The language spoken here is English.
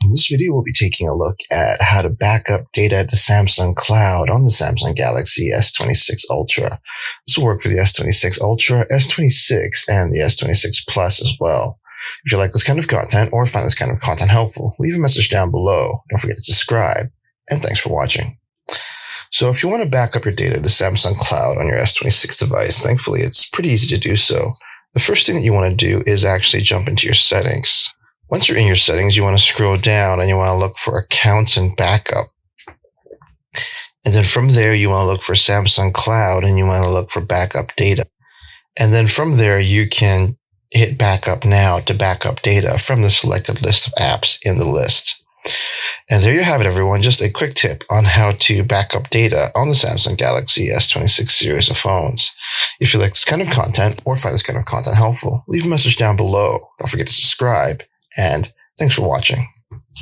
In this video, we'll be taking a look at how to back up data to Samsung Cloud on the Samsung Galaxy S26 Ultra. This will work for the S26 Ultra, S26, and the S26 Plus as well. If you like this kind of content or find this kind of content helpful, leave a message down below. Don't forget to subscribe, and thanks for watching. So if you want to back up your data to Samsung Cloud on your S26 device, thankfully it's pretty easy to do so. The first thing that you want to do is actually jump into your settings. Once you're in your settings, you want to scroll down and you want to look for Accounts and Backup. And then from there, you want to look for Samsung Cloud and you want to look for Backup Data. And then from there, you can hit Backup Now to back up data from the selected list of apps in the list. And there you have it, everyone. Just a quick tip on how to back up data on the Samsung Galaxy S26 series of phones. If you like this kind of content or find this kind of content helpful, leave a message down below. Don't forget to subscribe, and thanks for watching.